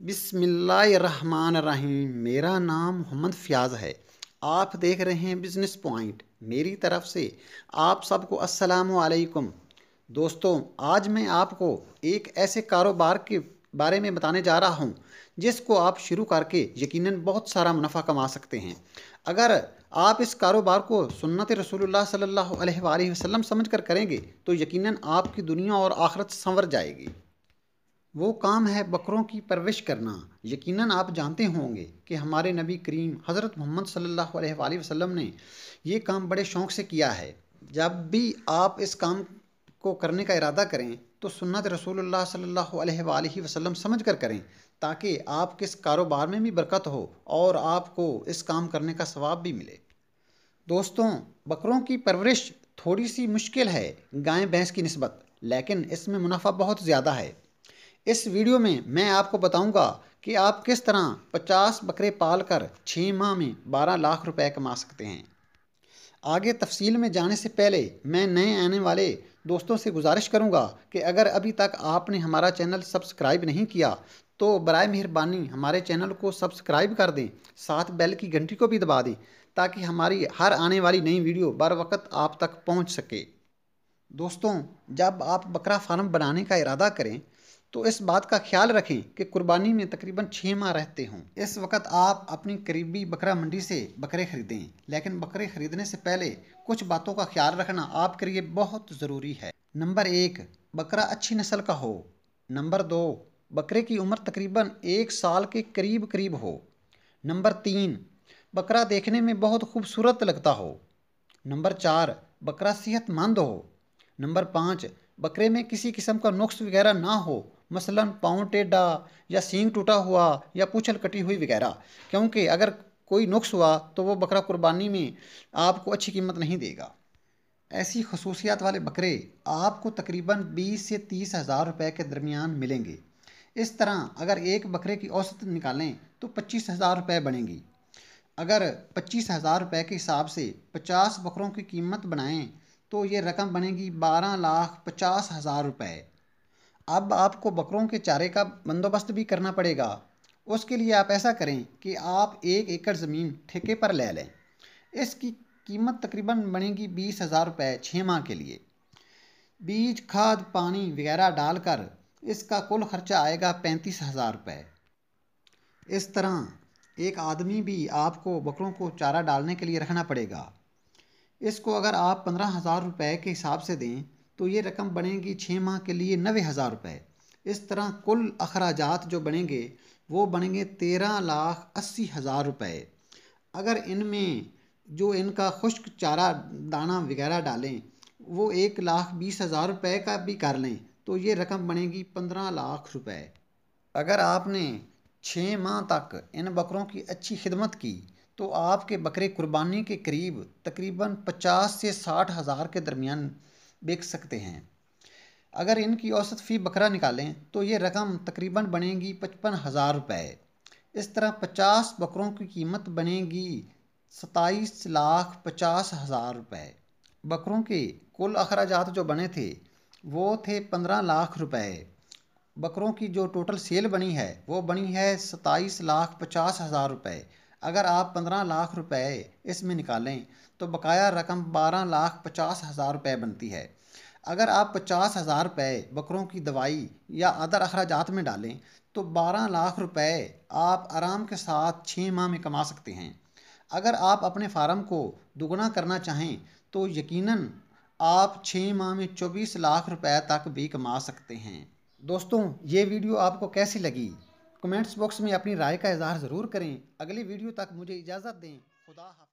बिस्मिल्लाहिर्रहमानिर्रहीम। मेरा नाम मोहम्मद फ़याज़ है। आप देख रहे हैं बिज़नेस पॉइंट। मेरी तरफ से आप सबको अस्सलामु अलैकुम। दोस्तों, आज मैं आपको एक ऐसे कारोबार के बारे में बताने जा रहा हूं जिसको आप शुरू करके यकीनन बहुत सारा मुनाफा कमा सकते हैं। अगर आप इस कारोबार को सुन्नत रसूलुल्लाह सल्लल्लाहु अलैहि वसल्लम समझकर करेंगे तो यकीनन आपकी दुनिया और आखिरत संवर जाएगी। वो काम है बकरों की परवरिश करना। यकीनन आप जानते होंगे कि हमारे नबी करीम हज़रत मोहम्मद सल्लल्लाहु अलैहि वसल्लम ने ये काम बड़े शौक़ से किया है। जब भी आप इस काम को करने का इरादा करें तो सुन्नत रसूलुल्लाह सल्लल्लाहु अलैहि वसल्लम समझ कर करें, ताकि आपके इस कारोबार में भी बरकत हो और आपको इस काम करने का सवाब भी मिले। दोस्तों, बकरों की परवरिश थोड़ी सी मुश्किल है गाय भैंस की निस्बत, लेकिन इसमें मुनाफा बहुत ज़्यादा है। इस वीडियो में मैं आपको बताऊंगा कि आप किस तरह 50 बकरे पालकर 6 माह में 12 लाख रुपए कमा सकते हैं। आगे तफसील में जाने से पहले मैं नए आने वाले दोस्तों से गुजारिश करूंगा कि अगर अभी तक आपने हमारा चैनल सब्सक्राइब नहीं किया तो बराए मेहरबानी हमारे चैनल को सब्सक्राइब कर दें, साथ बेल की घंटी को भी दबा दें ताकि हमारी हर आने वाली नई वीडियो बर वक्त आप तक पहुंच सके। दोस्तों, जब आप बकरा फार्म बनाने का इरादा करें तो इस बात का ख्याल रखें कि कुर्बानी में तकरीबन 6 माह रहते हों। इस वक्त आप अपनी करीबी बकरा मंडी से बकरे खरीदें, लेकिन बकरे खरीदने से पहले कुछ बातों का ख्याल रखना आपके लिए बहुत ज़रूरी है। नंबर 1, बकरा अच्छी नस्ल का हो। नंबर 2, बकरे की उम्र तकरीबन 1 साल के करीब करीब हो। नंबर 3, बकरा देखने में बहुत खूबसूरत लगता हो। नंबर 4, बकरा सेहतमंद हो। नंबर 5, बकरे में किसी किस्म का नुक्स वगैरह ना हो, मसलन पाँव टेढ़ा या सींग टूटा हुआ या पूंछल कटी हुई वगैरह, क्योंकि अगर कोई नुक्स हुआ तो वो बकरा कुर्बानी में आपको अच्छी कीमत नहीं देगा। ऐसी खसूसियात वाले बकरे आपको तकरीबन 20 से 30 हज़ार रुपये के दरमियान मिलेंगे। इस तरह अगर एक बकरे की औसत निकालें तो 25 हज़ार रुपये बनेंगी। अगर 25 हज़ार रुपये के हिसाब से 50 बकरों की कीमत बनाएं तो ये रकम बनेगी 12,50,000 रुपये। अब आपको बकरों के चारे का बंदोबस्त भी करना पड़ेगा। उसके लिए आप ऐसा करें कि आप 1 एकड़ ज़मीन ठेके पर ले लें। इसकी कीमत तकरीबन बनेगी 20 हज़ार रुपये 6 माह के लिए। बीज, खाद, पानी वगैरह डालकर इसका कुल खर्चा आएगा 35 हज़ार रुपये। इस तरह एक आदमी भी आपको बकरों को चारा डालने के लिए रखना पड़ेगा। इसको अगर आप 15 हज़ार रुपये के हिसाब से दें तो ये रकम बनेगी 6 माह के लिए 90 हज़ार रुपये। इस तरह कुल अखराजात जो बनेंगे वो बनेंगे 13,80,000 रुपये। अगर इनमें जो इनका खुश्क चारा दाना वगैरह डालें वो 1,20,000 रुपये का भी कर लें तो ये रकम बनेगी 15 लाख रुपये। अगर आपने 6 माह तक इन बकरों की अच्छी खिदमत की तो आपके बकरे कुर्बानी के करीब तकरीबन 50 से 60 हज़ार के दरमियान बिक सकते हैं। अगर इनकी औसत फ़ी बकरा निकालें तो ये रकम तकरीबन बनेगी 55 हज़ार रुपये। इस तरह 50 बकरों की कीमत बनेगी 27,50,000 रुपये। बकरों के कुल अखराजात जो बने थे वो थे 15 लाख रुपये। बकरों की जो टोटल सेल बनी है वो बनी है 27,50,000 रुपये। अगर आप 15 लाख रुपए इसमें निकालें तो बकाया रकम 12,50,000 रुपये बनती है। अगर आप 50,000 रुपये बकरों की दवाई या अदर अखराजात में डालें तो 12 लाख रुपए आप आराम के साथ 6 माह में कमा सकते हैं। अगर आप अपने फार्म को दुगना करना चाहें तो यकीनन आप 6 माह में 24 लाख रुपए तक भी कमा सकते हैं। दोस्तों, ये वीडियो आपको कैसी लगी? कमेंट्स बॉक्स में अपनी राय का इजहार ज़रूर करें। अगली वीडियो तक मुझे इजाज़त दें। खुदा हाफ़िज़।